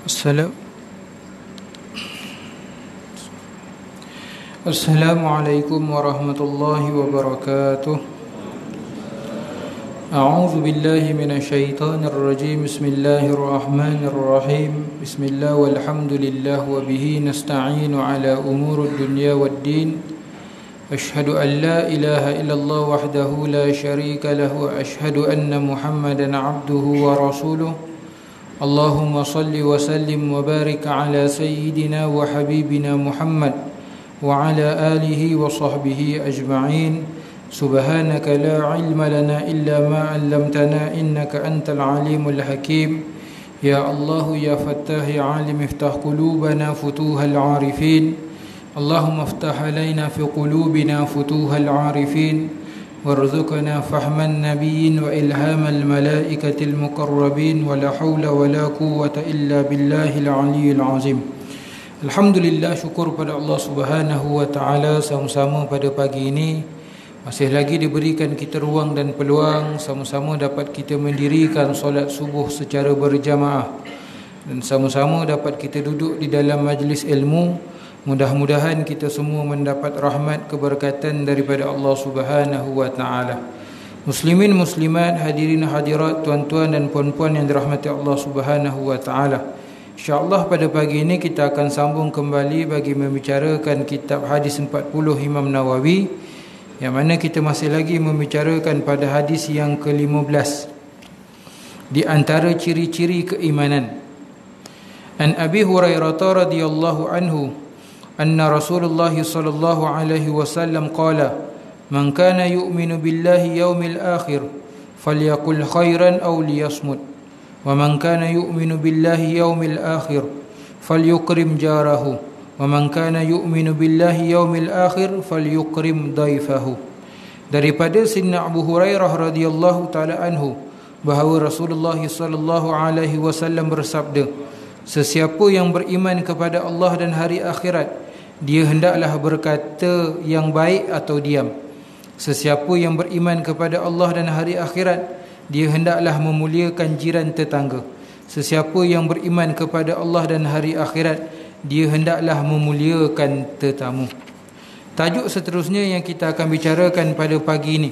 السلام السلام عليكم ورحمة الله وبركاته. أعوذ بالله من الشيطان الرجيم. بسم الله الرحمن الرحيم. بسم الله والحمد لله وبه نستعين على أمور الدنيا والدين. أشهد أن لا إله إلا الله وحده لا شريك له وأشهد أن محمدا عبده ورسوله. اللهم صل وسلم وبارك على سيدنا وحبيبنا محمد وعلى آله وصحبه أجمعين. سبحانك لا علم لنا إلا ما علمتنا إنك أنت العليم الحكيم. يا الله يا فتاح يا عالم افتح قلوبنا فتوح العارفين. اللهم افتح علينا في قلوبنا فتوح العارفين وارزقنا فهم النبيين وإلهام الملائكة المقربين ولا حول ولا قوة إلا بالله العلي العظيم. Alhamdulillah, syukur pada Allah Subhanahu wa taala. Sama-sama pada pagi ini masih lagi diberikan kita ruang dan peluang sama-sama dapat kita mendirikan solat subuh secara berjamaah dan sama-sama dapat kita duduk di dalam majlis ilmu. Mudah-mudahan kita semua mendapat rahmat keberkatan daripada Allah Subhanahu wa taala. Muslimin muslimat, hadirin hadirat, tuan-tuan dan puan-puan yang dirahmati Allah Subhanahu wa taala. InsyaAllah pada pagi ini kita akan sambung kembali bagi membicarakan kitab hadis 40 Imam Nawawi, yang mana kita masih lagi membicarakan pada hadis yang ke-15 di antara ciri-ciri keimanan. An Abi Hurairah radhiyallahu anhu anna Rasulullah sallallahu alaihi wasallam qala man kana yu'minu billahi yawmil akhir falyaqul khairan aw liyasmut wa man kana yu'minu billahi yawmil akhir falyukrim jarahu wa man kana yu'minu billahi yawmil akhir falyukrim daifahu. Daripada Sayyidina Abu Hurairah radhiyallahu taala anhu bahawa Rasulullah sallallahu alaihi wasallam bersabda, sesiapa yang beriman kepada Allah dan hari akhirat, dia hendaklah berkata yang baik atau diam. Sesiapa yang beriman kepada Allah dan hari akhirat, dia hendaklah memuliakan jiran tetangga. Sesiapa yang beriman kepada Allah dan hari akhirat, dia hendaklah memuliakan tetamu. Tajuk seterusnya yang kita akan bicarakan pada pagi ini,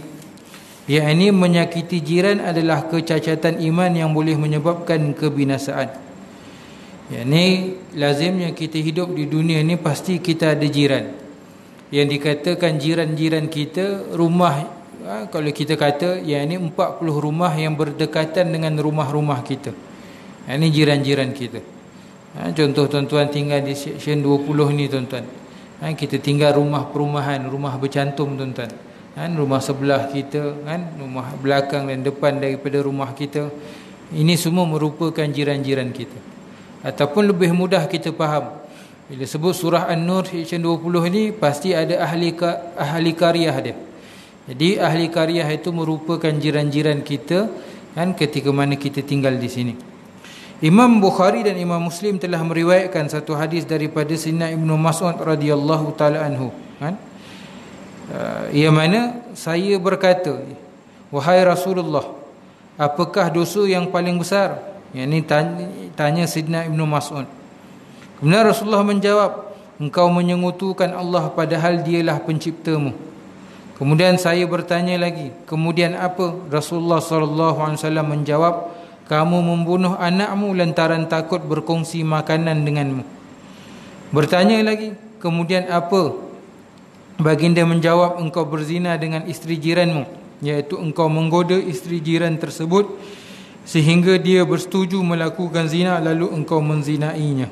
yakni menyakiti jiran adalah kecacatan iman yang boleh menyebabkan kebinasaan. Yakni lazimnya kita hidup di dunia ni pasti kita ada jiran. Yang dikatakan jiran-jiran kita, rumah, kalau kita kata yakni 40 rumah yang berdekatan dengan rumah-rumah kita. Ini jiran-jiran kita. Contoh tuan-tuan tinggal di section 20 ni tuan-tuan. Kita tinggal rumah perumahan, rumah bercantum tuan-tuan. Rumah sebelah kita, rumah belakang dan depan daripada rumah kita. Ini semua merupakan jiran-jiran kita. Ataupun lebih mudah kita faham, bila sebut surah An-Nur section 20 ni pasti ada ahli qaryah dia. Jadi ahli qaryah itu merupakan jiran-jiran kita ketika mana kita tinggal di sini. Imam Bukhari dan Imam Muslim telah meriwayatkan satu hadis daripada Sayyidina Ibnu Mas'ud radhiyallahu taala anhu. Ia mana saya berkata, wahai Rasulullah, apakah dosa yang paling besar? Yang ini tanya Sayyidina Ibnu Mas'ud. Kemudian Rasulullah menjawab, engkau menyekutukan Allah padahal dialah penciptamu. Kemudian saya bertanya lagi, kemudian apa? Rasulullah SAW menjawab, kamu membunuh anakmu lantaran takut berkongsi makanan denganmu. Bertanya lagi, kemudian apa? Baginda menjawab, engkau berzina dengan isteri jiranmu, iaitu engkau menggoda isteri jiran tersebut sehingga dia bersetuju melakukan zina lalu engkau menzinainya.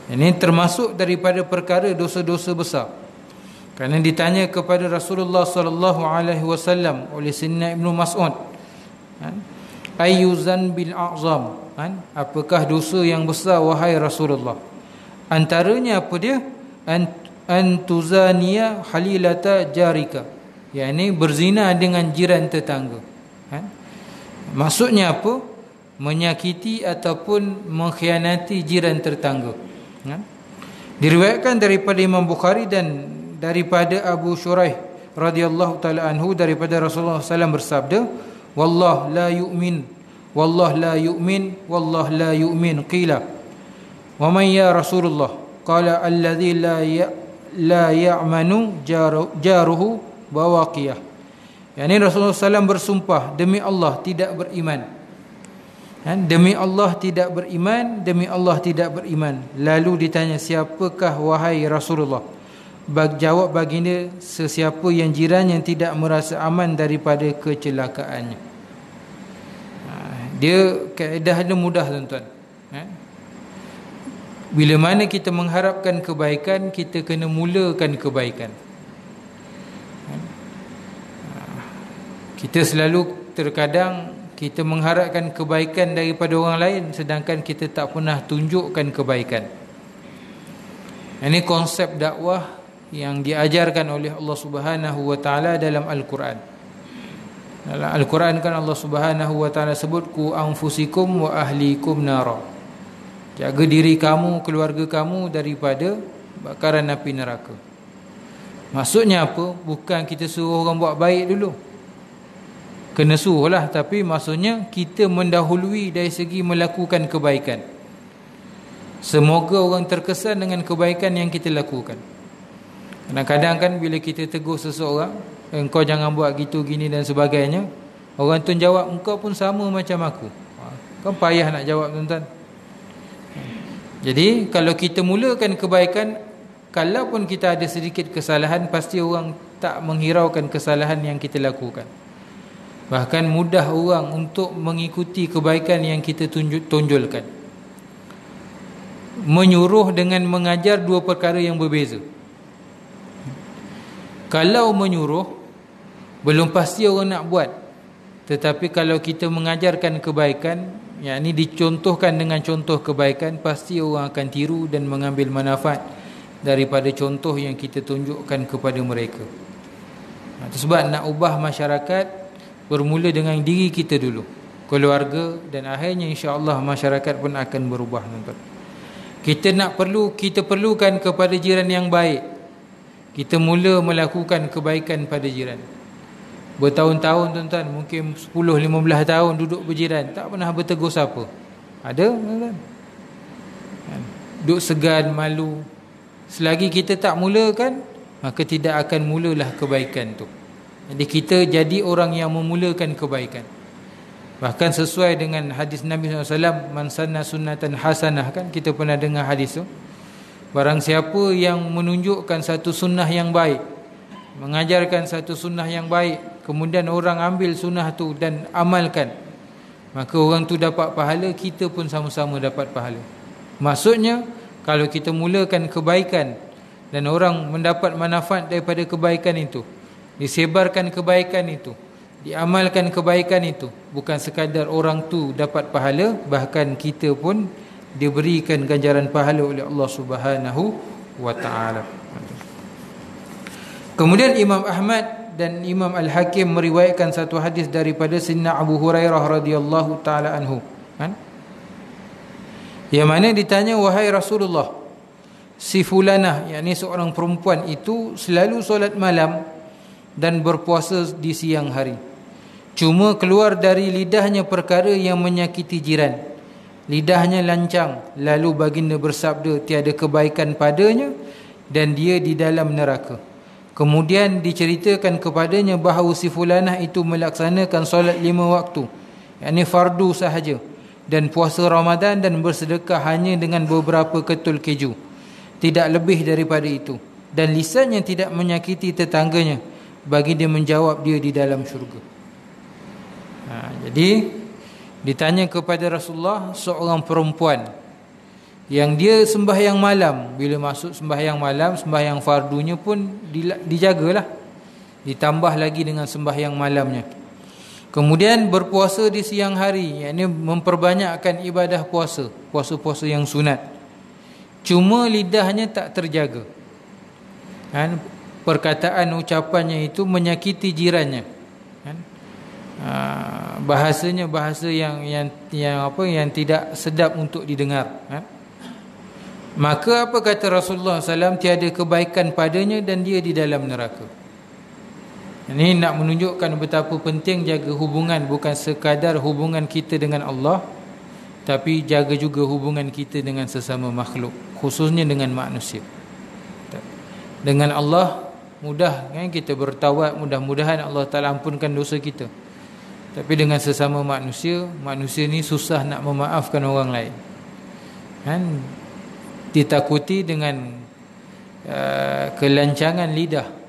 Ini termasuk daripada perkara dosa-dosa besar. Kerana ditanya kepada Rasulullah sallallahu alaihi wasallam oleh Sayyidina Ibnu Mas'ud, ayyu zanbil a'zam, apakah dosa yang besar wahai Rasulullah? Antaranya apa dia? Antuzaniya halilata jarika, yakni berzina dengan jiran tetangga. Maksudnya apa? Menyakiti ataupun mengkhianati jiran tetangga. Diriwayatkan daripada Imam Bukhari dan daripada Abu Shuraih radhiyallahu taala anhu daripada Rasulullah SAW bersabda, wallah la yu'min wallah la yu'min, wallah la yu'min. Qila wa man ya Rasulullah? Qala alladhi la ya'manu jaruhu bawaqiyah. Yani Rasulullah SAW bersumpah, demi Allah tidak beriman. Demi Allah tidak beriman, demi Allah tidak beriman. Lalu ditanya, siapakah wahai Rasulullah? Jawab baginda, sesiapa yang jiran yang tidak merasa aman daripada kecelakaannya. Dia kaedah dia mudah, tuan-tuan. Bila mana kita mengharapkan kebaikan, kita kena mulakan kebaikan. Kita selalu terkadang kita mengharapkan kebaikan daripada orang lain, sedangkan kita tak pernah tunjukkan kebaikan. Ini konsep dakwah yang diajarkan oleh Allah Subhanahu wa taala dalam Al-Quran. Dalam Al-Quran kan Allah Subhanahu wa taala sebut, ku anfusikum wa ahlikum nara. Jaga diri kamu, keluarga kamu daripada bakaran api neraka. Maksudnya apa? Bukan kita suruh orang buat baik dulu. Kena suruh lah, tapi maksudnya kita mendahului dari segi melakukan kebaikan. Semoga orang terkesan dengan kebaikan yang kita lakukan. Kadang-kadang kan bila kita tegur seseorang, engkau jangan buat gitu, gini dan sebagainya, orang tu jawab, engkau pun sama macam aku. Kan payah nak jawab, tuan-tuan. Jadi kalau kita mulakan kebaikan, kalaupun kita ada sedikit kesalahan, pasti orang tak menghiraukan kesalahan yang kita lakukan. Bahkan mudah orang untuk mengikuti kebaikan yang kita tonjolkan. Menyuruh dengan mengajar dua perkara yang berbeza. Kalau menyuruh, belum pasti orang nak buat. Tetapi kalau kita mengajarkan kebaikan, yang ini dicontohkan dengan contoh kebaikan, pasti orang akan tiru dan mengambil manfaat daripada contoh yang kita tunjukkan kepada mereka. Itu sebab nak ubah masyarakat, bermula dengan diri kita dulu, keluarga, dan akhirnya insya-Allah masyarakat pun akan berubah, tuan-tuan. Kita perlukan kepada jiran yang baik. Kita mula melakukan kebaikan pada jiran. Bertahun-tahun, tuan-tuan, mungkin 10-15 tahun duduk berjiran, tak pernah bertegur siapa. Ada, tuan-tuan? Duduk segan, malu. Selagi kita tak mulakan, maka tidak akan mulalah kebaikan tu. Jadi kita jadi orang yang memulakan kebaikan. Bahkan sesuai dengan hadis Nabi SAW, man sanna sunnatan hasanah, kan kita pernah dengar hadis tu. Barang siapa yang menunjukkan satu sunnah yang baik, mengajarkan satu sunnah yang baik, kemudian orang ambil sunnah tu dan amalkan, maka orang tu dapat pahala, kita pun sama-sama dapat pahala. Maksudnya, kalau kita mulakan kebaikan dan orang mendapat manfaat daripada kebaikan itu, disebarkan kebaikan itu, diamalkan kebaikan itu, bukan sekadar orang tu dapat pahala, bahkan kita pun diberikan ganjaran pahala oleh Allah Subhanahu wa taala. Kemudian Imam Ahmad dan Imam Al-Hakim meriwayatkan satu hadis daripada Sayyidina Abu Hurairah radhiyallahu taala anhu, kan? Yang mana ditanya, wahai Rasulullah, si fulanah, yakni seorang perempuan itu selalu solat malam dan berpuasa di siang hari, cuma keluar dari lidahnya perkara yang menyakiti jiran. Lidahnya lancang, lalu baginda bersabda, tiada kebaikan padanya dan dia di dalam neraka. Kemudian diceritakan kepadanya bahawa si fulanah itu melaksanakan solat 5 waktu, yakni fardu sahaja, dan puasa Ramadan dan bersedekah hanya dengan beberapa ketul keju, tidak lebih daripada itu, dan lisannya tidak menyakiti tetangganya. Bagi dia menjawab, dia di dalam syurga. Jadi ditanya kepada Rasulullah, seorang perempuan yang dia sembahyang malam, bila masuk sembahyang malam, sembahyang fardunya pun dijagalah, ditambah lagi dengan sembahyang malamnya. Kemudian berpuasa di siang hari, yakni memperbanyakkan ibadah puasa, puasa-puasa yang sunat, cuma lidahnya tak terjaga, kan? Perkataan ucapannya itu menyakiti jirannya, kan? Bahasanya bahasa yang tidak sedap untuk didengar, kan? Maka apa kata Rasulullah SAW? Tiada kebaikan padanya dan dia di dalam neraka. Ini nak menunjukkan betapa penting jaga hubungan, bukan sekadar hubungan kita dengan Allah, tapi jaga juga hubungan kita dengan sesama makhluk, khususnya dengan manusia. Dengan Allah mudah kan kita bertawab, mudah-mudahan Allah Ta'ala ampunkan dosa kita. Tapi dengan sesama manusia, manusia ni susah nak memaafkan orang lain kan? Ditakuti dengan kelancangan lidah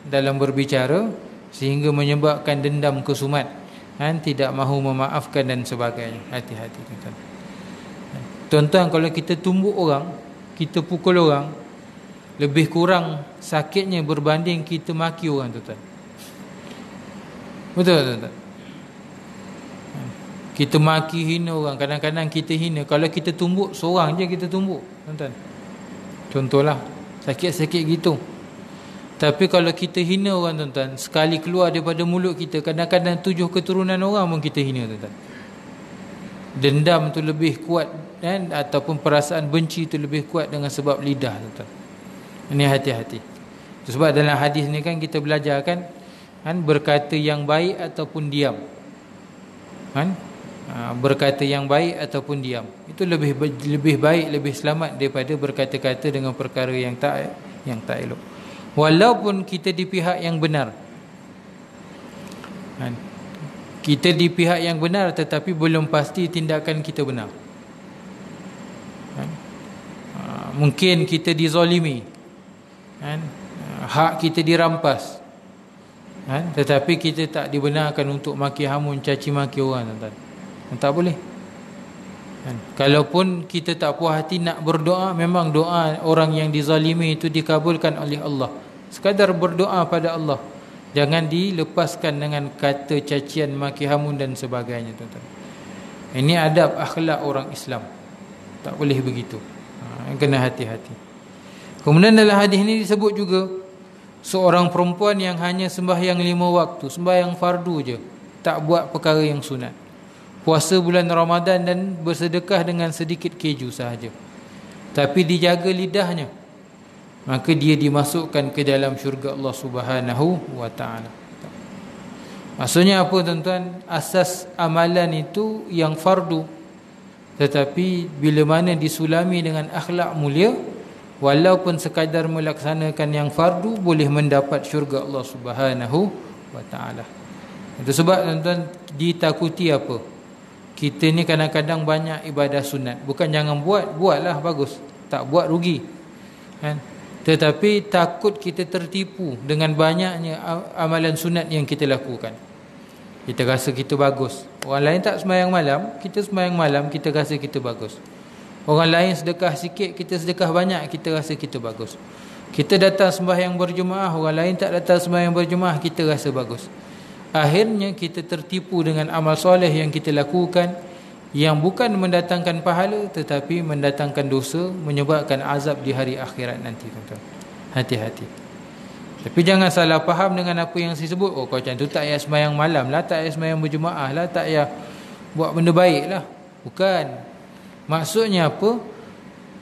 dalam berbicara, sehingga menyebabkan dendam kesumat kan? Tidak mahu memaafkan dan sebagainya. Hati-hati tuan-tuan. Tuan-tuan, kalau kita tumbuk orang, kita pukul orang, lebih kurang sakitnya berbanding kita maki orang, tuan-tuan. Betul, tuan-tuan? Kita maki, hina orang, kadang-kadang kita hina. Kalau kita tumbuk, seorang je kita tumbuk, tuan-tuan. Contohlah, sakit-sakit gitu. Tapi kalau kita hina orang, tuan-tuan, sekali keluar daripada mulut kita, kadang-kadang 7 keturunan orang pun kita hina, tuan-tuan. Dendam tu lebih kuat kan? Ataupun perasaan benci tu lebih kuat dengan sebab lidah, tuan-tuan. Ini hati-hati. Sebab dalam hadis ni kan kita belajar kan berkata yang baik ataupun diam. Kan? Berkata yang baik ataupun diam. Itu lebih baik, lebih selamat daripada berkata-kata dengan perkara yang tak elok. Walaupun kita di pihak yang benar. Kan? Kita di pihak yang benar, tetapi belum pasti tindakan kita benar. Kan? Mungkin kita dizalimi. Kan? Hak kita dirampas. Kan? Tetapi kita tak dibenarkan untuk maki hamun, caci maki orang, tuan-tuan. Tak boleh. Kan? Kalaupun kita tak puas hati nak berdoa, memang doa orang yang dizalimi itu dikabulkan oleh Allah. Sekadar berdoa pada Allah, jangan dilepaskan dengan kata cacian, maki hamun dan sebagainya, tuan-tuan. Ini adab akhlak orang Islam. Tak boleh begitu. Kena hati-hati. Kemudian dalam hadis ini disebut juga seorang perempuan yang hanya sembahyang 5 waktu, sembahyang fardu je, tak buat perkara yang sunat, puasa bulan Ramadan dan bersedekah dengan sedikit keju sahaja, tapi dijaga lidahnya, maka dia dimasukkan ke dalam syurga Allah Subhanahu wa ta'ala. Maksudnya apa, tuan-tuan? Asas amalan itu yang fardu, tetapi bila mana disulami dengan akhlak mulia, walaupun sekadar melaksanakan yang fardu, boleh mendapat syurga Allah Subhanahu wa ta'ala. Itu sebab, tuan-tuan, ditakuti apa? Kita ni kadang-kadang banyak ibadah sunat. Bukan jangan buat, buatlah, bagus. Tak buat rugi kan? Tetapi takut kita tertipu dengan banyaknya amalan sunat yang kita lakukan. Kita rasa kita bagus. Orang lain tak sembahyang malam, kita sembahyang malam, kita rasa kita bagus. Orang lain sedekah sikit, kita sedekah banyak, kita rasa kita bagus. Kita datang sembahyang berjemaah, orang lain tak datang sembahyang berjemaah, kita rasa bagus. Akhirnya kita tertipu dengan amal soleh yang kita lakukan, yang bukan mendatangkan pahala, tetapi mendatangkan dosa, menyebabkan azab di hari akhirat nanti, tuan-tuan. Hati-hati. Tapi jangan salah faham dengan apa yang saya sebut. Oh, kalau macam tu tak payah sembahyang malam lah, tak payah sembahyang berjemaah lah, tak payah buat benda baik lah. Bukan. Maksudnya apa?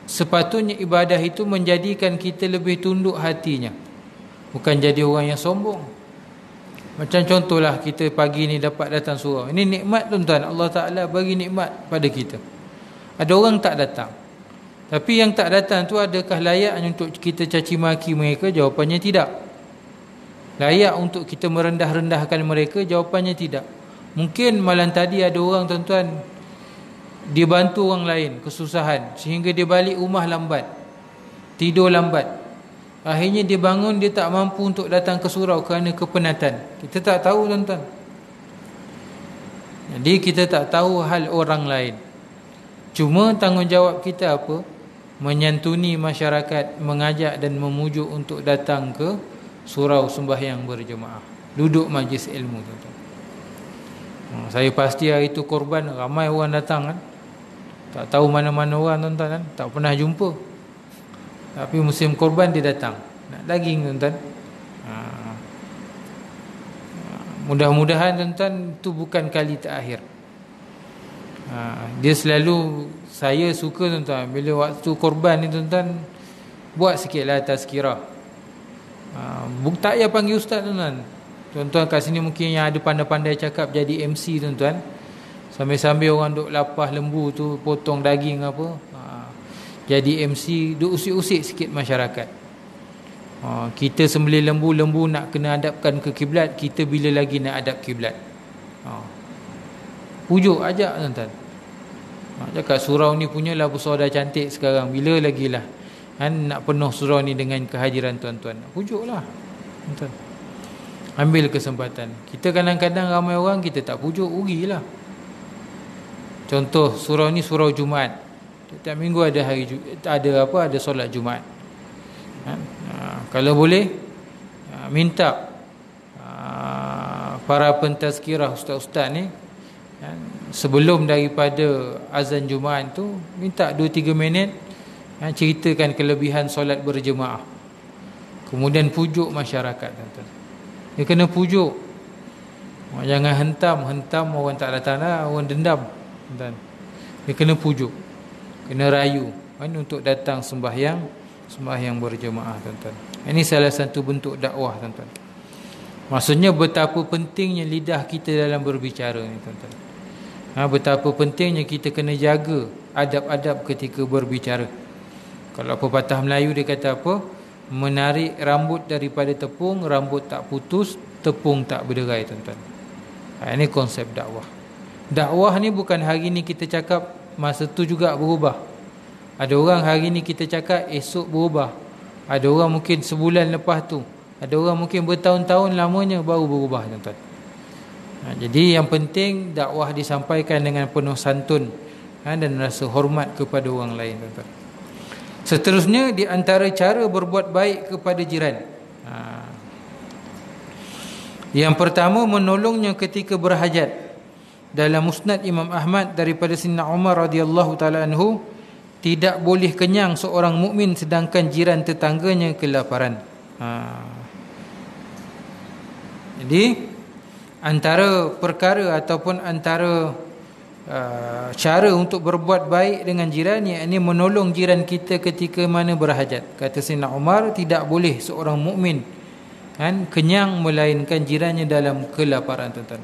Sepatutnya ibadah itu menjadikan kita lebih tunduk hatinya, bukan jadi orang yang sombong. Macam contohlah, kita pagi ni dapat datang surau. Ini nikmat, tuan-tuan. Allah Ta'ala bagi nikmat pada kita. Ada orang tak datang, tapi yang tak datang tu adakah layak untuk kita caci maki mereka? Jawapannya tidak. Layak untuk kita merendah-rendahkan mereka? Jawapannya tidak. Mungkin malam tadi ada orang, tuan-tuan, dia bantu orang lain kesusahan, sehingga dia balik rumah lambat, tidur lambat. Akhirnya dia bangun, dia tak mampu untuk datang ke surau kerana kepenatan. Kita tak tahu, tuan-tuan. Jadi kita tak tahu hal orang lain. Cuma tanggungjawab kita apa? Menyantuni masyarakat, mengajak dan memujuk untuk datang ke surau sembahyang berjemaah, duduk majlis ilmu, tuan-tuan. Saya pasti hari itu korban, ramai orang datang kan. Tak tahu mana-mana orang, tuan-tuan kan. Tak pernah jumpa. Tapi musim korban dia datang, nak daging, tuan-tuan. Mudah-mudahan, tuan-tuan, itu bukan kali terakhir. Dia selalu, saya suka, tuan-tuan, bila waktu korban ni, tuan-tuan, buat sikitlah tazkirah. Tak payah panggil ustaz, tuan-tuan. Tuan-tuan kat sini mungkin yang ada pandai-pandai cakap jadi MC tuan-tuan. Sambil-sambil orang duk lapah lembu tu, potong daging apa. Jadi MC, duk usik-usik sikit masyarakat. Kita sembelih lembu, lembu nak kena hadapkan ke kiblat, kita bila lagi nak hadap kiblat. Pujuk ajak tuan-tuan. Cakap surau ni punyalah besar dah cantik sekarang, bila lagi lah nak penuh surau ni dengan kehadiran tuan-tuan. Pujuklah tuan-tuan. Ambil kesempatan. Kita kadang-kadang ramai orang kita tak pujuk, rugilah. Contoh surau ni surau Jumaat. Setiap minggu ada ada solat Jumaat. Kalau boleh minta para pentazkirah ustaz-ustaz ni sebelum daripada azan Jumaat tu minta 2-3 minit ceritakan kelebihan solat berjemaah. Kemudian pujuk masyarakat tuan-tuan. Dia kena pujuk. Jangan hentam orang tak datang lah, orang dendam tuan-tuan. Dia kena pujuk, kena rayu untuk datang sembahyang berjemaah tuan-tuan. Ini salah satu bentuk dakwah tuan-tuan. Maksudnya betapa pentingnya lidah kita dalam berbicara ni tuan-tuan. Betapa pentingnya kita kena jaga adab-adab ketika berbicara. Kalau pepatah Melayu dia kata apa? Menarik rambut daripada tepung, rambut tak putus, tepung tak berderai tuan-tuan. Ini konsep dakwah. Dakwah ni bukan hari ni kita cakap, masa tu juga berubah. Ada orang hari ni kita cakap, esok berubah. Ada orang mungkin sebulan lepas tu. Ada orang mungkin bertahun-tahun lamanya baru berubah tuan-tuan. Jadi yang penting dakwah disampaikan dengan penuh santun dan rasa hormat kepada orang lain tuan-tuan. Seterusnya di antara cara berbuat baik kepada jiran. Yang pertama, menolongnya ketika berhajat. Dalam Musnad Imam Ahmad daripada Sayyidina Umar radhiyallahu taala anhu, tidak boleh kenyang seorang mukmin sedangkan jiran tetangganya kelaparan. Jadi antara perkara ataupun antara cara untuk berbuat baik dengan jiran, yakni menolong jiran kita ketika mana berhajat. Kata Sayyidina Umar, tidak boleh seorang mukmin kenyang melainkan jirannya dalam kelaparan tuan-tuan.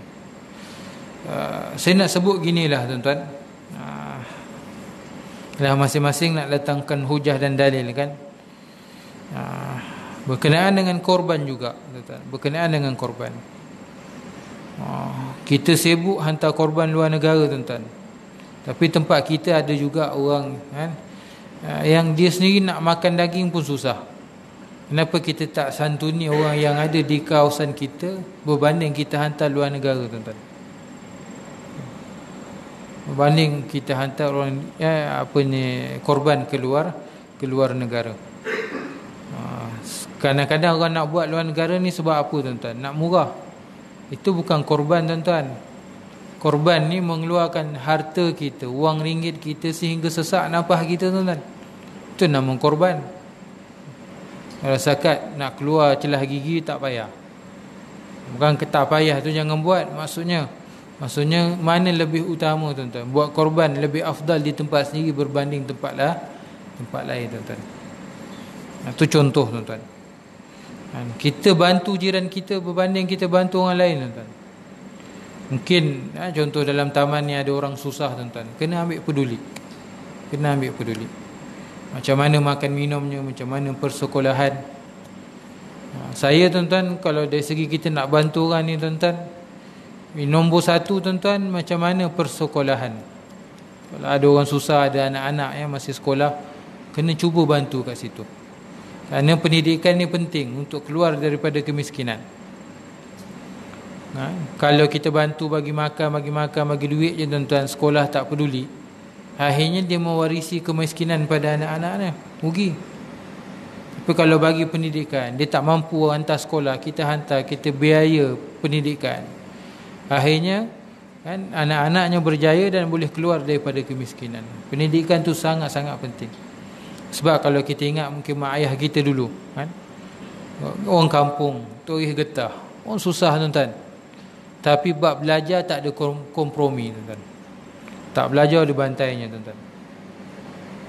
Saya nak sebut ginilah tuan-tuan. Masing-masing nak datangkan hujah dan dalil kan. Berkenaan dengan korban juga tuan-tuan. Berkenaan dengan korban. Kita sibuk hantar korban luar negara tuan-tuan. Tapi tempat kita ada juga orang yang dia sendiri nak makan daging pun susah. Kenapa kita tak santuni orang yang ada di kawasan kita berbanding kita hantar luar negara tuan-tuan? Berbanding kita hantar orang korban keluar negara. Kadang-kadang orang nak buat luar negara ni sebab apa tuan-tuan? Nak murah. Itu bukan korban tuan-tuan. Korban ni mengeluarkan harta kita, wang ringgit kita sehingga sesak nafas kita tuan-tuan. Itu nama korban. Kalau sakat nak keluar celah gigi tak payah. Bukan tak payah tu jangan buat. Maksudnya mana lebih utama tuan-tuan? Buat korban lebih afdal di tempat sendiri berbanding tempat lain tuan-tuan. Itu contoh tuan-tuan. Kita bantu jiran kita berbanding kita bantu orang lain tuan-tuan. Mungkin contoh dalam taman ni ada orang susah tuan-tuan, kena ambil peduli. Macam mana makan minumnya, macam mana persekolahan. Saya tuan-tuan, kalau dari segi kita nak bantu orang ni tuan-tuan, nombor satu tuan-tuan, macam mana persekolahan. Kalau ada orang susah, ada anak-anak yang masih sekolah, kena cuba bantu kat situ. Kerana pendidikan ni penting untuk keluar daripada kemiskinan. Kalau kita bantu bagi makan, bagi duit je tuan-tuan, sekolah tak peduli, akhirnya dia mewarisi kemiskinan pada anak-anaknya. Rugi. Tapi kalau bagi pendidikan, dia tak mampu hantar sekolah, kita hantar, kita biaya pendidikan, akhirnya anak-anaknya berjaya dan boleh keluar daripada kemiskinan. Pendidikan tu sangat-sangat penting. Sebab kalau kita ingat mungkin mak ayah kita dulu orang kampung, torih getah, orang susah tuan-tuan. Tapi bab belajar tak ada kompromi tuan-tuan. Tak belajar ada bantainya tuan-tuan.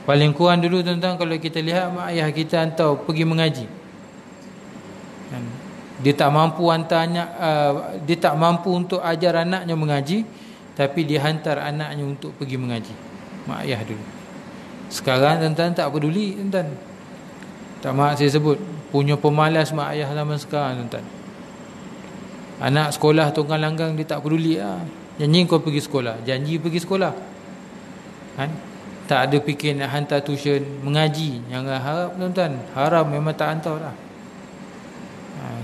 Paling kurang dulu tuan-tuan, kalau kita lihat mak ayah kita hantar pergi mengaji, Dia tak mampu hantar anak, dia tak mampu untuk ajar anaknya mengaji, tapi dia hantar anaknya untuk pergi mengaji. Mak ayah dulu. Sekarang tuan-tuan tak peduli, tuan-tuan. Tak mak saya sebut, punya pemalas mak ayah zaman sekarang, tuan-tuan. Anak sekolah tongkang langgang dia tak peduli lah. Janji kau pergi sekolah, janji pergi sekolah. Kan? Tak ada fikir nak hantar tuition mengaji. Jangan harap, tuan-tuan. Haram memang tak hantar lah.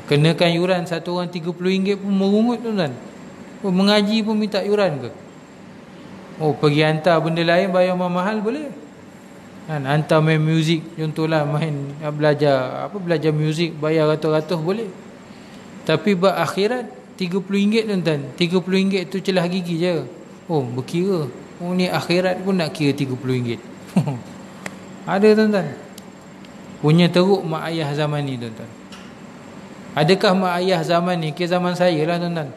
Kenakan yuran satu orang RM30 pun merungut, tuan-tuan. Mengaji pun minta yuran ke? Pergi hantar benda lain bayar mahal boleh. Kan, hantar main muzik, contohlah main belajar muzik bayar ratus-ratus boleh. Tapi bab akhirat RM30, tuan-tuan. RM30 tu celah gigi je. Berkira. Ni akhirat pun nak kira RM30. Ada, tuan-tuan. Punya teruk mak ayah zaman ni, tuan-tuan. Adakah mak ayah zaman ni, ke zaman saya lah, tuan-tuan,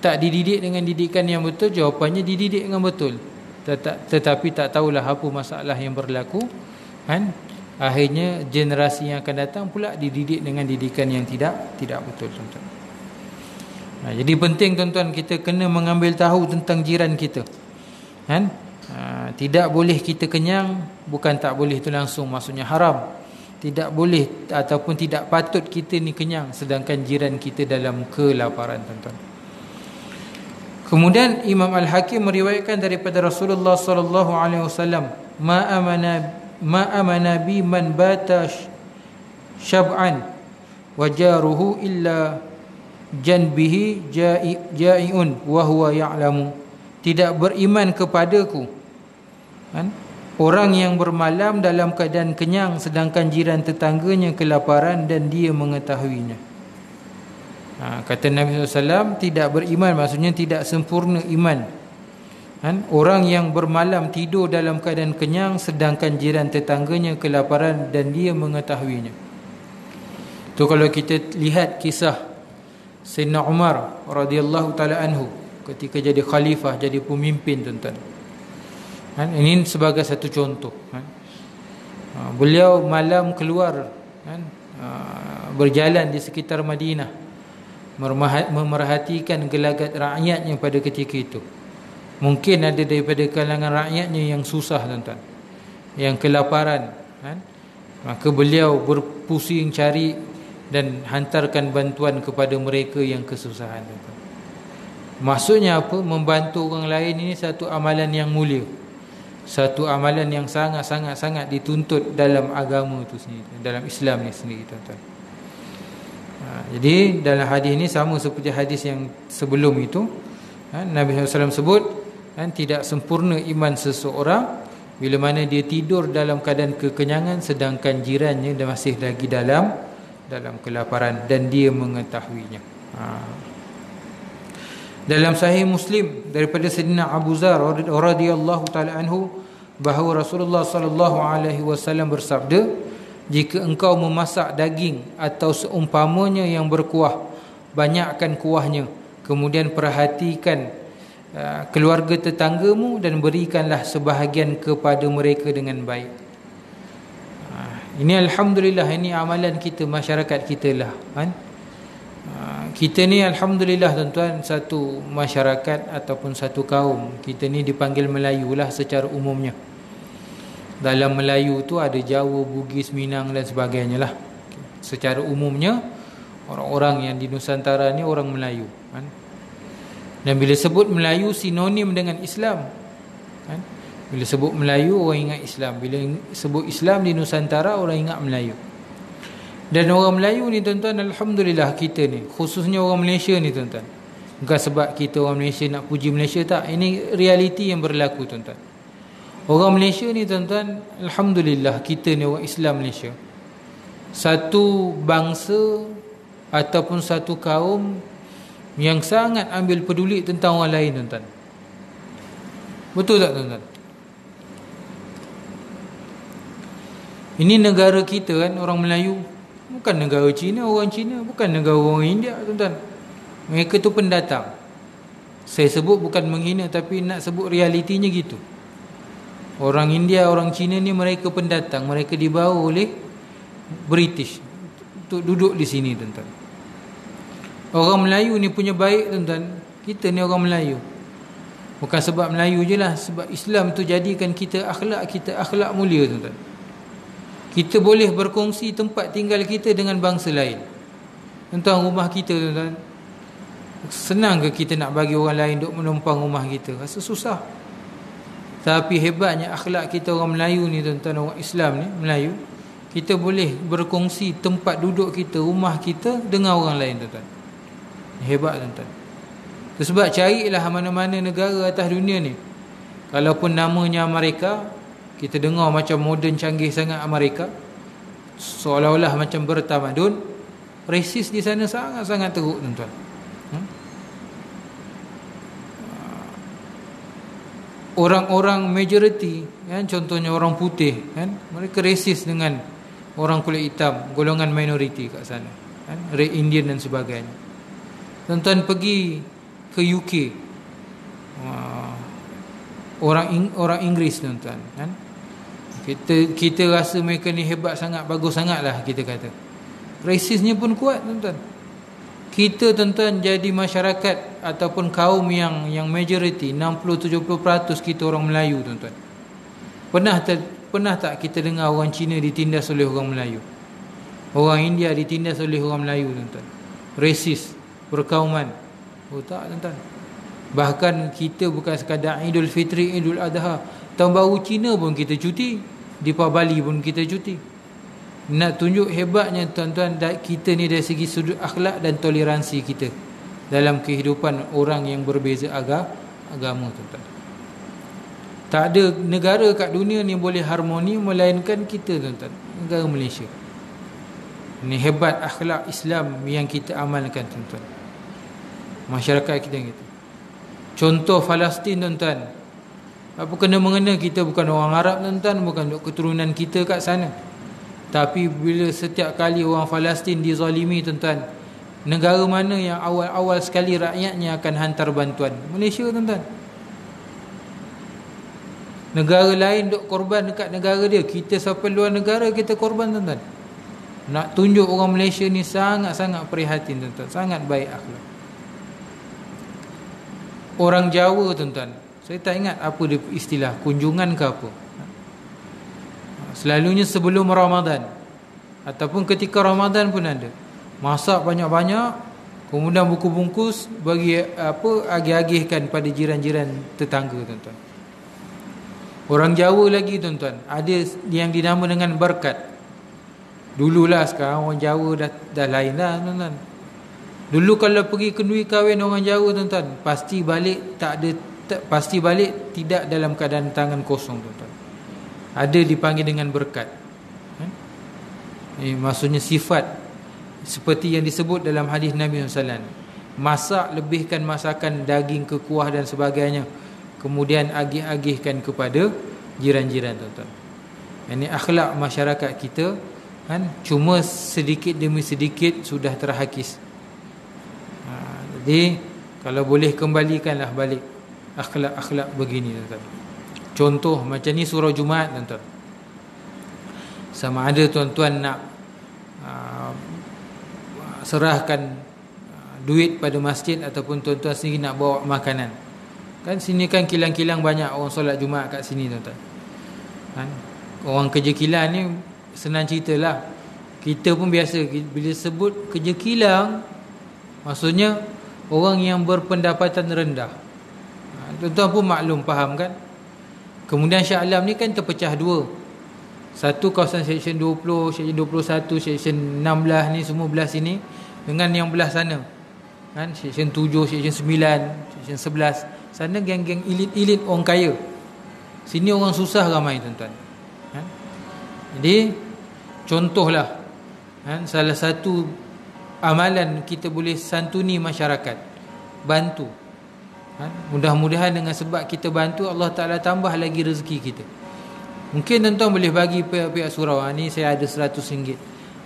tak dididik dengan didikan yang betul? Jawapannya dididik dengan betul. Tetapi tak tahulah apa masalah yang berlaku, kan? Akhirnya generasi yang akan datang pula dididik dengan didikan yang tidak betul, tuan-tuan. Jadi penting, tuan-tuan, kita kena mengambil tahu tentang jiran kita, kan? Tidak boleh kita kenyang. Bukan tak boleh tu langsung maksudnya haram. Tidak boleh ataupun tidak patut kita ni kenyang sedangkan jiran kita dalam kelaparan, tuan-tuan. Kemudian Imam Al-Hakim meriwayatkan daripada Rasulullah sallallahu alaihi wasallam, ma amana bi man bata syab'an wa jaruhu illa janbihi ja'iun wa huwa ya'lamu. Tidak beriman kepadaku, kan? Orang yang bermalam dalam keadaan kenyang sedangkan jiran tetangganya kelaparan dan dia mengetahuinya. Kata Nabi SAW, tidak beriman maksudnya tidak sempurna iman, kan? Orang yang bermalam tidur dalam keadaan kenyang sedangkan jiran tetangganya kelaparan dan dia mengetahuinya. Tu kalau kita lihat kisah Sayyidina Umar radhiyallahu taala anhu ketika jadi khalifah, jadi pemimpin, tuan-tuan. Ini sebagai satu contoh, kan? Beliau malam keluar, kan? Berjalan di sekitar Madinah, memerhatikan gelagat rakyatnya pada ketika itu. Mungkin ada daripada kalangan rakyatnya yang susah, tuan-tuan, yang kelaparan, kan? Maka beliau berpusing cari dan hantarkan bantuan kepada mereka yang kesusahan, tuan-tuan. Maksudnya apa? Membantu orang lain ini satu amalan yang mulia, satu amalan yang sangat dituntut dalam agama itu sendiri, dalam Islam ni sendiri, tuan-tuan. Jadi dalam hadis ini sama seperti hadis yang sebelum itu, Nabi SAW sebut, tidak sempurna iman seseorang bila mana dia tidur dalam keadaan kekenyangan sedangkan jirannya masih lagi dalam kelaparan dan dia mengetahuinya. Dalam Sahih Muslim daripada Sayyidina Abu Dzar radhiyallahu taala anhu bahawa Rasulullah sallallahu alaihi wasallam bersabda, jika engkau memasak daging atau seumpamanya yang berkuah, banyakkan kuahnya, kemudian perhatikan keluarga tetanggamu dan berikanlah sebahagian kepada mereka dengan baik. Ini alhamdulillah, ini amalan kita, masyarakat kita lah, kan? Kita ni alhamdulillah, tuan-tuan, satu masyarakat ataupun satu kaum, kita ni dipanggil Melayu lah secara umumnya. Dalam Melayu tu ada Jawa, Bugis, Minang dan sebagainya lah. Secara umumnya orang-orang yang di Nusantara ni orang Melayu, kan? Dan bila sebut Melayu sinonim dengan Islam, kan? Bila sebut Melayu orang ingat Islam, bila sebut Islam di Nusantara orang ingat Melayu. Dan orang Melayu ni, tuan-tuan, alhamdulillah kita ni, khususnya orang Malaysia ni, tuan-tuan, bukan sebab kita orang Malaysia nak puji Malaysia, tak. Ini realiti yang berlaku, tuan-tuan. Orang Malaysia ni, tuan-tuan, alhamdulillah kita ni orang Islam Malaysia, satu bangsa ataupun satu kaum yang sangat ambil peduli tentang orang lain, tuan-tuan. Betul tak, tuan-tuan? Ini negara kita, kan, orang Melayu. Bukan negara Cina, orang Cina, bukan negara orang India, tuan-tuan. Mereka tu pendatang. Saya sebut bukan menghina, tapi nak sebut realitinya gitu. Orang India, orang Cina ni mereka pendatang, mereka dibawa oleh British untuk duduk di sini, tuan-tuan. Orang Melayu ni punya baik tuan-tuan, kita ni orang Melayu. Bukan sebab Melayu je lah, sebab Islam tu jadikan kita akhlak mulia tuan-tuan. Kita boleh berkongsi tempat tinggal kita dengan bangsa lain. Tuan-tuan, rumah kita tuan-tuan, senang ke kita nak bagi orang lain duk menumpang rumah kita? Rasa susah. Tapi hebatnya akhlak kita orang Melayu ni tuan-tuan, orang Islam ni Melayu, kita boleh berkongsi tempat duduk kita, rumah kita dengan orang lain tuan-tuan. Hebat tuan-tuan. Sebab carilah mana-mana negara atas dunia ni, kalaupun namanya Amerika, kita dengar macam moden canggih sangat Amerika, seolah-olah macam bertamadun, resis di sana sangat-sangat teruk tuan-tuan. Orang-orang majoriti kan, contohnya orang putih kan, mereka resis dengan orang kulit hitam, golongan minoriti kat sana kan, Red Indian dan sebagainya. Tuan-tuan pergi ke UK, orang Inggeris tuan-tuan kan, kita rasa mereka ni hebat sangat, bagus sangat lah kita kata. Rasisnya pun kuat tuan-tuan. Kita tuan-tuan jadi masyarakat ataupun kaum yang majoriti, 60-70% kita orang Melayu tuan-tuan. Pernah tak kita dengar orang Cina ditindas oleh orang Melayu, orang India ditindas oleh orang Melayu tuan-tuan? Rasis, perkauman? Oh tak tuan-tuan. Bahkan kita bukan sekadar Idul Fitri, Idul Adha, tahun baru Cina pun kita cuti, di Bali pun kita cuti. Nak tunjuk hebatnya tuan-tuan, kita ni dari segi sudut akhlak dan toleransi kita dalam kehidupan orang yang berbeza agama tuan-tuan. Tak ada negara kat dunia ni boleh harmoni melainkan kita tuan-tuan, negara Malaysia. Ini hebat akhlak Islam yang kita amalkan tuan-tuan. Masyarakat kita gitu. Contoh Palestin tuan-tuan, apa kena mengena kita bukan orang Arab tuan-tuan, bukan keturunan kita kat sana. Tapi bila setiap kali orang Palestin dizalimi tuan-tuan, negara mana yang awal-awal sekali rakyatnya akan hantar bantuan? Malaysia tuan-tuan. Negara lain duk korban dekat negara dia, kita sampai luar negara kita korban tuan-tuan. Nak tunjuk orang Malaysia ni sangat-sangat prihatin tuan-tuan, sangat baik akhlak. Orang Jawa tuan-tuan, saya tak ingat apa dia istilah, kunjungan ke apa, selalunya sebelum Ramadan ataupun ketika Ramadan pun ada, masak banyak-banyak, kemudian bungkus-bungkus bagi agih-agihkan pada jiran-jiran tetangga tuan-tuan. Orang Jawa lagi tuan-tuan, ada yang dinama dengan berkat. Dululah, sekarang orang Jawa dah lain dah tuan-tuan. Dulu kalau pergi kenduri kahwin orang Jawa tuan-tuan, pasti balik pasti balik tidak dalam keadaan tangan kosong tuan-tuan. Ada dipanggil dengan berkat. Maksudnya sifat seperti yang disebut dalam hadis Nabi SAW. Masak, lebihkan masakan daging ke kuah dan sebagainya, kemudian agih-agihkan kepada jiran-jiran tuan-tuan. Ini akhlak masyarakat kita kan, cuma sedikit demi sedikit sudah terhakis. Jadi kalau boleh kembalikanlah balik akhlak-akhlak begini tuan-tuan. Contoh macam ni surau Jumaat tuan-tuan. Sama ada tuan-tuan nak serahkan duit pada masjid ataupun tuan-tuan sendiri nak bawa makanan. Kan sini kan kilang-kilang banyak orang solat Jumaat kat sini tuan-tuan. Kan orang kerja kilang ni senang ceritalah. Kita pun biasa bila sebut kerja kilang, maksudnya orang yang berpendapatan rendah. Tuan-tuan pun maklum, faham kan? Kemudian Shah Alam ni kan terpecah dua. Satu kawasan Seksyen 20, Seksyen 21, Seksyen 16 ni semua belah sini, dengan yang belah sana kan, Seksyen 7, Seksyen 9, Seksyen 11. Sana geng-geng elit-elit orang kaya, sini orang susah ramai tuan-tuan kan? Jadi contohlah kan, salah satu amalan kita boleh santuni masyarakat, bantu kan? Mudah-mudahan dengan sebab kita bantu, Allah Ta'ala tambah lagi rezeki kita. Mungkin tuan-tuan boleh bagi pihak-pihak surau, ni saya ada RM100,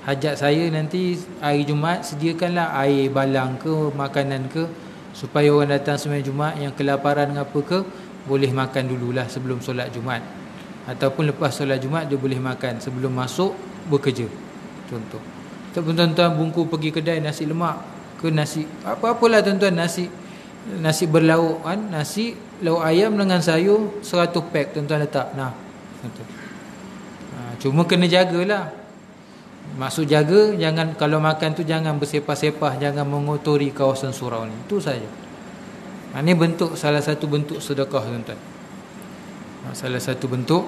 hajat saya nanti hari Jumaat sediakanlah air balang ke, makanan ke, supaya orang datang sembahyang Jumaat yang kelaparan apa ke, boleh makan dululah sebelum solat Jumaat, ataupun lepas solat Jumaat dia boleh makan sebelum masuk bekerja. Contoh, ataupun tuan-tuan bungku pergi kedai nasi lemak, ke nasi apa-apalah tuan-tuan, nasi berlauk kan, nasi lauk ayam dengan sayur 100 pack tuan-tuan letak. Nah, tuan-tuan. Cuma kena jagalah. Maksud jaga, jangan kalau makan tu jangan bersepah-sepah, jangan mengotori kawasan surau ni. Itu saja. Ini salah satu bentuk sedekah tuan-tuan. Salah satu bentuk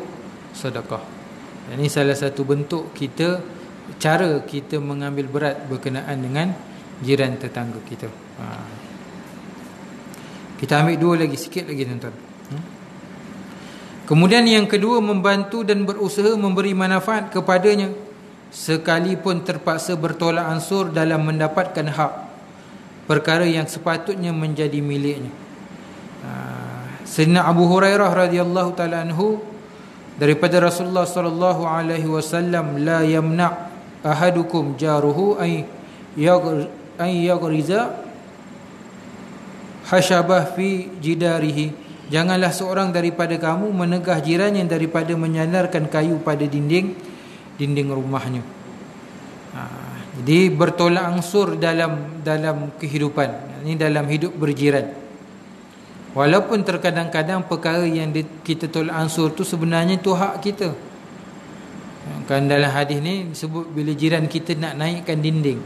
sedekah. Ini salah satu bentuk cara kita mengambil berat berkenaan dengan jiran tetangga kita. Kita ambil dua lagi, sikit lagi tuan-tuan. Kemudian yang kedua, membantu dan berusaha memberi manfaat kepadanya sekalipun terpaksa bertolak ansur dalam mendapatkan hak perkara yang sepatutnya menjadi miliknya. Sayyidina Abu Hurairah radhiyallahu taala anhu daripada Rasulullah sallallahu alaihi wasallam, la yamna ahadukum jaruhu ay yaghriza hasyabah fi jidarihi. Janganlah seorang daripada kamu menegah jirannya daripada menyandarkan kayu pada dinding rumahnya. Jadi bertolak ansur dalam kehidupan, ini dalam hidup berjiran. Walaupun terkadang-kadang perkara yang kita tolak ansur tu sebenarnya tu hak kita. Kan dalam hadis ni disebut bila jiran kita nak naikkan dinding,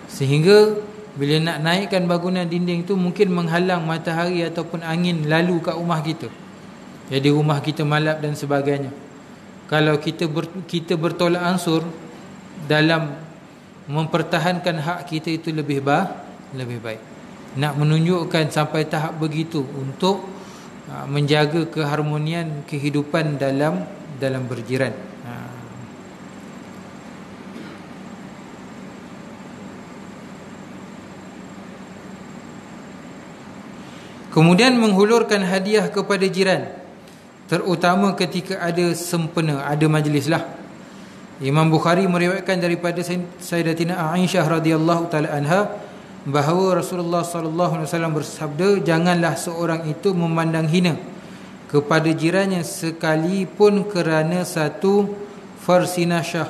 sehingga bila nak naikkan bangunan dinding tu mungkin menghalang matahari ataupun angin lalu kat rumah kita, jadi rumah kita malap dan sebagainya. Kalau kita bertolak ansur dalam mempertahankan hak kita, itu lebih baik. Nak menunjukkan sampai tahap begitu untuk menjaga keharmonian kehidupan dalam berjiran. Kemudian menghulurkan hadiah kepada jiran, terutama ketika ada sempena, ada majlis lah. Imam Bukhari meriwayatkan daripada Sayyidatina Aisyah radhiyallahu taala anha bahawa Rasulullah sallallahu alaihi wasallam bersabda, janganlah seorang itu memandang hina kepada jirannya sekalipun kerana satu farsinasyah.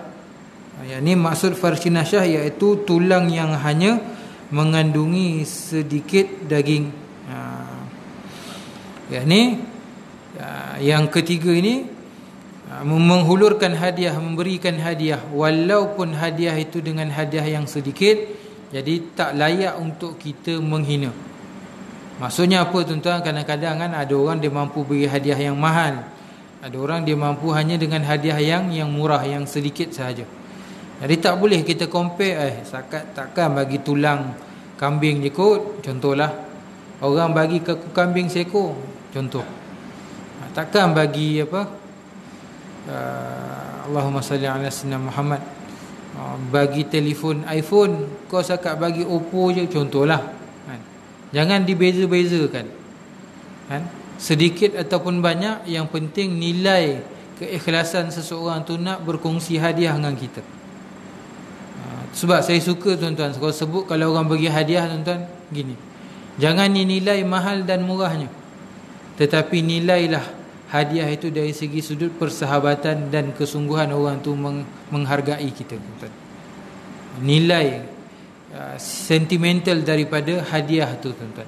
Ini maksud farsinasyah iaitu tulang yang hanya mengandungi sedikit daging. Yang ketiga ini, menghulurkan hadiah, memberikan hadiah, walaupun hadiah itu dengan hadiah yang sedikit, jadi tak layak untuk kita menghina. Maksudnya apa tuan-tuan? Kadang-kadang kan ada orang dia mampu beri hadiah yang mahal, ada orang dia mampu hanya dengan hadiah yang murah, yang sedikit sahaja. Jadi tak boleh kita compare, takkan bagi tulang kambing je kot, contohlah. Orang bagi kaku kambing seekor, contoh. Takkan bagi Allahumma salli ala sayyidina Muhammad, bagi telefon iPhone, kau sakat bagi Oppo je, contohlah. Jangan dibeza-bezakan. Sedikit ataupun banyak, yang penting nilai keikhlasan seseorang tu nak berkongsi hadiah dengan kita. Sebab saya suka tuan-tuan, kalau sebut kalau orang bagi hadiah tuan-tuan gini, jangan dinilai mahal dan murahnya, tetapi nilailah hadiah itu dari segi sudut persahabatan dan kesungguhan orang tu menghargai kita, tuan-tuan. Nilai sentimental daripada hadiah tu, tuan-tuan.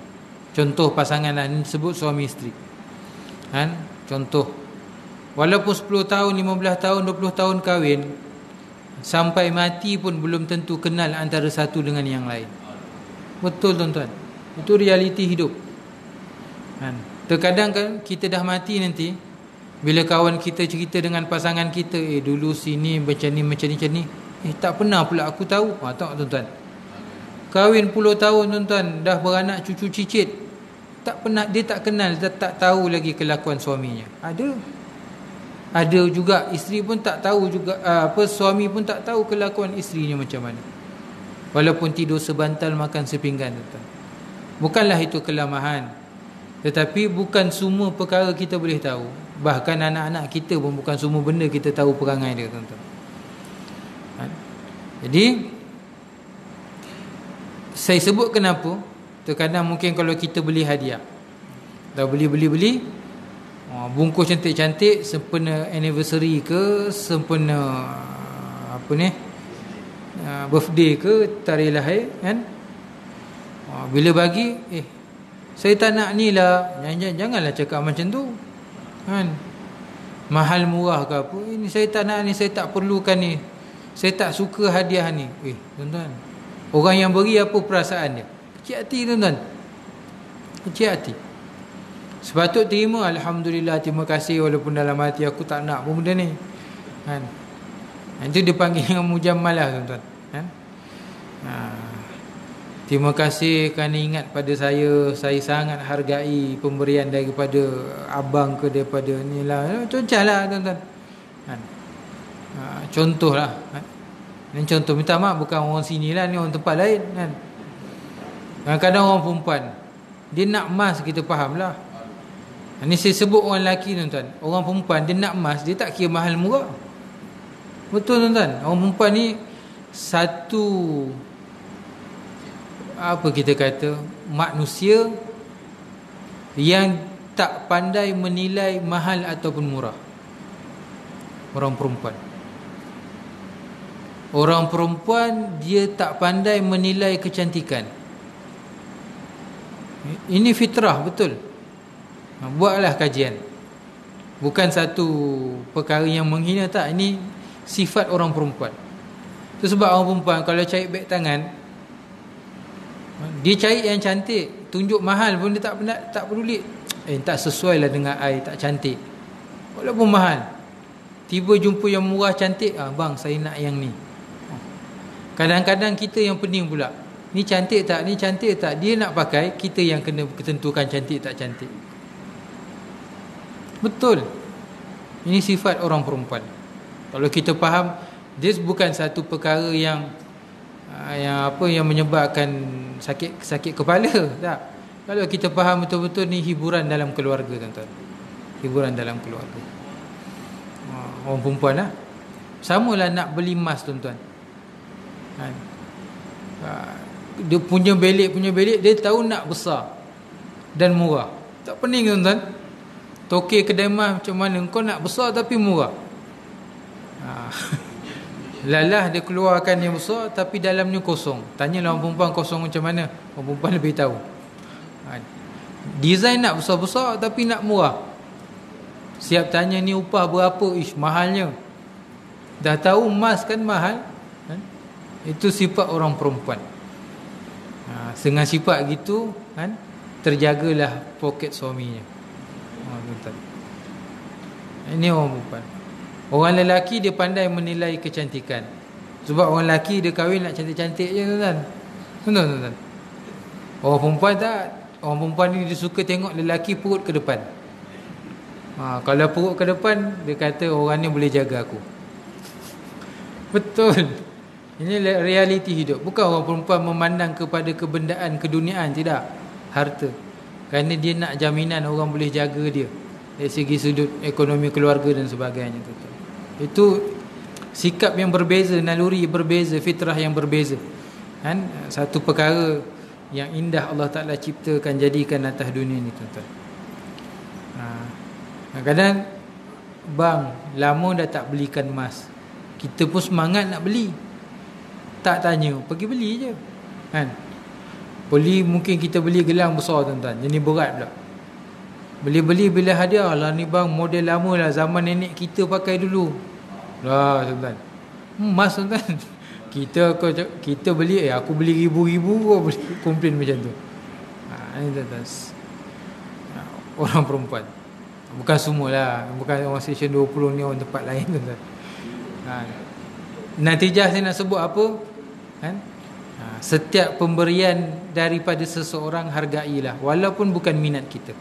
Contoh pasangan ini sebut suami isteri. Contoh, walaupun 10 tahun, 15 tahun, 20 tahun kahwin, sampai mati pun belum tentu kenal antara satu dengan yang lain. Betul tuan-tuan, itu realiti hidup. Terkadang kan kita dah mati nanti, bila kawan kita cerita dengan pasangan kita, dulu sini macam ni, tak pernah pula aku tahu. Tak tuan-tuan, kahwin puluh tahun tuan-tuan, dah beranak cucu cicit, tak pernah, dia tak kenal, tak tahu lagi kelakuan suaminya. Ada juga isteri pun tak tahu juga, suami pun tak tahu kelakuan isterinya macam mana, walaupun tidur sebantal makan sepinggan, tuan-tuan. Bukanlah itu kelemahan, tetapi bukan semua perkara kita boleh tahu. Bahkan anak-anak kita pun bukan semua benda kita tahu perangai dia, tuan-tuan. Jadi saya sebut kenapa, terkadang mungkin kalau kita beli hadiah, dah beli bungkus cantik-cantik, sempena anniversary ke, sempena birthday ke, tarikh lahir kan, Bila bagi, saya tak nak ni lah. Janganlah cakap macam tu, kan? Mahal murah ke apa, ini saya tak nak ni, saya tak perlukan ni, saya tak suka hadiah ni. Tuan-tuan, orang yang beri apa perasaan dia? Kecil hati, tuan-tuan. Kecil hati. Sepatut terima, alhamdulillah, terima kasih, walaupun dalam hati aku tak nak pun benda ni, kan? Itu dia panggil dengan mujammalah, tuan-tuan, kan? Terima kasih kerana ingat pada saya sangat hargai pemberian daripada abang ke daripada ni lah. Contohlah, tuan-tuan, kan? Contohlah, kan? Ini contoh, minta maaf bukan orang sini lah, ni orang tempat lain, kan? Kadang-kadang orang perempuan dia nak emas, kita faham lah. Ini saya sebut orang lelaki, tuan-tuan. Orang perempuan dia nak emas, dia tak kira mahal murah. Betul, tuan-tuan. Orang perempuan ni satu, apa kita kata, manusia yang tak pandai menilai mahal ataupun murah. Orang perempuan dia tak pandai menilai kecantikan. Ini fitrah, betul. Buatlah kajian. Bukan satu perkara yang menghina, tak. Ini sifat orang perempuan. Itu sebab orang perempuan kalau cari beg tangan, dia cari yang cantik. Tunjuk mahal pun dia tak peduli. Tak sesuai lah dengan I, tak cantik, walaupun mahal. Tiba jumpa yang murah cantik, bang, saya nak yang ni. Kadang-kadang kita yang pening pula, ni cantik tak, ni cantik tak. Dia nak pakai, kita yang kena tentukan cantik tak cantik. Betul. Ini sifat orang perempuan. Kalau kita faham, dia bukan satu perkara yang menyebabkan sakit kepala, tak. Kalau kita faham betul-betul, ni hiburan dalam keluarga, tuan-tuan. Hiburan dalam keluarga. Orang perempuan lah. Samalah nak beli emas, tuan-tuan. Dia punya belik, dia tahu nak besar dan murah. Tak pening, tuan-tuan. Tokek kedai emas macam mana, kau nak besar tapi murah. Lalah dia keluarkan yang besar tapi dalamnya kosong. Tanyalah orang perempuan kosong macam mana, orang perempuan lebih tahu. Design nak besar-besar tapi nak murah. Siap tanya ni upah berapa, mahalnya. Dah tahu emas kan mahal, kan? Itu sifat orang perempuan. Dengan sifat gitu, kan, terjagalah poket suaminya. Ini orang perempuan. Orang lelaki dia pandai menilai kecantikan. Sebab orang lelaki dia kahwin nak cantik-cantik je, tuan-tuan. Tuan-tuan. Orang perempuan tak. Orang perempuan ni dia suka tengok lelaki perut ke depan. Kalau perut ke depan, dia kata orang ni boleh jaga aku. Betul. Ini realiti hidup. Bukan orang perempuan memandang kepada kebendaan, keduniaan, tidak. Harta. Kerana dia nak jaminan orang boleh jaga dia dari segi sudut ekonomi keluarga dan sebagainya. Itu sikap yang berbeza, naluri berbeza, fitrah yang berbeza, kan? Satu perkara yang indah Allah Ta'ala ciptakan, jadikan atas dunia ni, tuan-tuan. Kadang-kadang, bang, lama dah tak belikan emas. Kita pun semangat nak beli, tak tanya, pergi beli je, kan? Beli, mungkin kita beli gelang besar, tuan-tuan, jadi berat pula. Beli-beli bila hadiah, lah ni bang model lama lah, zaman nenek kita pakai dulu. Lah, tuan-tuan, emas, tuan-tuan. Kita beli, aku beli ribu-ribu, kau beli, komplain macam tu. Ini, tuan-tuan, orang perempuan. Bukan semualah, bukan orang Station 20 ni, orang tempat lain, tuan-tuan. Natijah saya nak sebut apa, kan? Setiap pemberian daripada seseorang hargailah, walaupun bukan minat kita.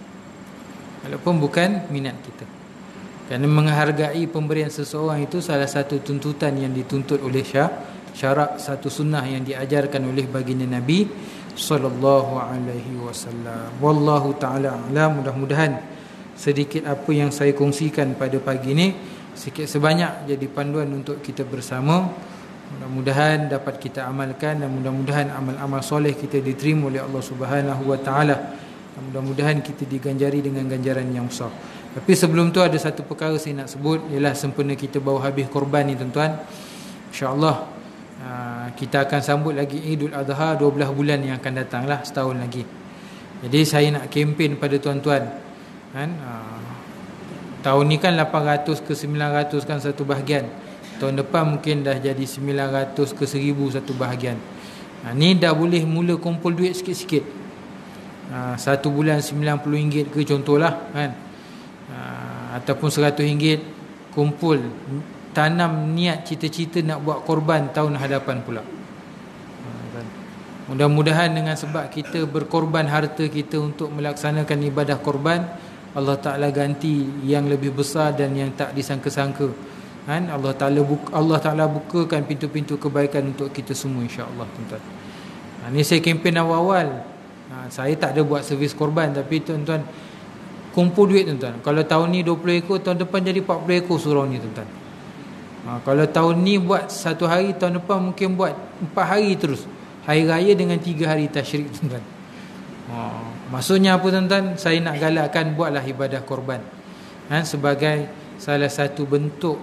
Kerana menghargai pemberian seseorang itu salah satu tuntutan yang dituntut oleh syarak, satu sunnah yang diajarkan oleh baginda Nabi sallallahu alaihi wasallam. Wallahu taala a'lam. Mudah-mudahan sedikit apa yang saya kongsikan pada pagi ini sikit sebanyak jadi panduan untuk kita bersama. Mudah-mudahan dapat kita amalkan dan mudah-mudahan amal-amal soleh kita diterima oleh Allah Subhanahu wa taala. Mudah-mudahan kita diganjari dengan ganjaran yang besar. Tapi sebelum tu ada satu perkara saya nak sebut, ialah sempena kita bawa habis korban ni, tuan-tuan. InsyaAllah kita akan sambut lagi Idul Adha 12 bulan yang akan datang lah, setahun lagi. Jadi saya nak kempen pada tuan-tuan kan, tahun ni kan 800 ke 900 kan satu bahagian. Tahun depan mungkin dah jadi 900 ke 1000 satu bahagian. Ni dah boleh mula kumpul duit sikit-sikit. Satu bulan RM90 ke contohlah kan, ataupun RM100 kumpul, tanam niat cita-cita nak buat korban tahun hadapan pula. Mudah-mudahan dengan sebab kita berkorban harta kita untuk melaksanakan ibadah korban, Allah Ta'ala ganti yang lebih besar dan yang tak disangka-sangka kan. Allah Ta'ala bukakan pintu-pintu kebaikan untuk kita semua, insya-Allah tuan-tuan. Ni saya kempen awal-awal. Saya tak ada buat servis korban, tapi tuan-tuan kumpul duit tuan-tuan. Kalau tahun ni 20 ekor, tahun depan jadi 40 ekor surau ni tuan-tuan. Kalau tahun ni buat 1 hari, tahun depan mungkin buat 4 hari terus. Hari raya dengan 3 hari tasyrik tuan-tuan. Maksudnya apa tuan-tuan? Saya nak galakkan buatlah ibadah korban sebagai salah satu bentuk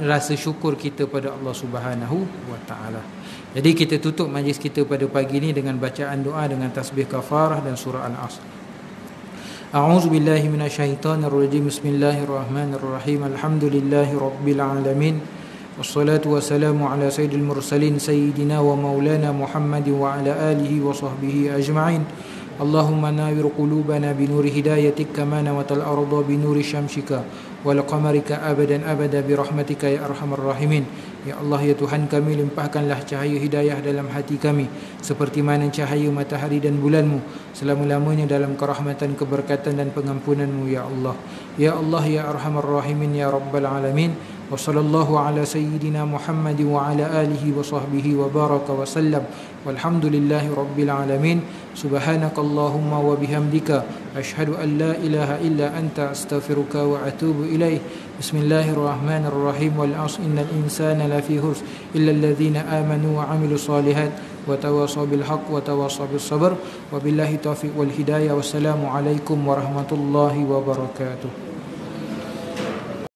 rasa syukur kita pada Allah Subhanahu wa taala. Jadi kita tutup majlis kita pada pagi ini dengan bacaan doa dengan tasbih kafarah dan surah Al-Asr. A'udzu billahi minasyaitonir rajim. Bismillahirrahmanirrahim. Alhamdulillahi rabbil alamin. Wassalatu wassalamu ala sayyidil mursalin sayyidina wa maulana Muhammad wa ala alihi wa sahbihi ajma'in. Allahumma nawwir qulubana binuri hidayatik kama nawatal arda binuri syamsika wal qamarika abadan abada birahmatika ya arhamar rahimin. Ya Allah, ya Tuhan kami, limpahkanlah cahaya hidayah dalam hati kami seperti mana cahaya matahari dan bulanmu selama-lamanya dalam kerahmatan, keberkatan dan pengampunanmu ya Allah. Ya Allah, ya arhamar rahimin ya rabbal alamin. Wa sallallahu ala sayyidina Muhammad wa ala alihi wa sahbihi wa baraka wa sallam. Walhamdulillahi rabbil alamin. Subhanakallahumma wa bihamdika ashhadu an la ilaha illa anta astaghfiruka wa atubu ilaih. Bismillahirrahmanirrahim. Wal 'asr innal insana lafi khusr illa alladhina amanu wa 'amilus solihat wa tawasaw bil haqq wa tawasaw bis sabr. Wabillahi taufiq wal hidayah. Wassalamu alaikum warahmatullahi wabarakatuh.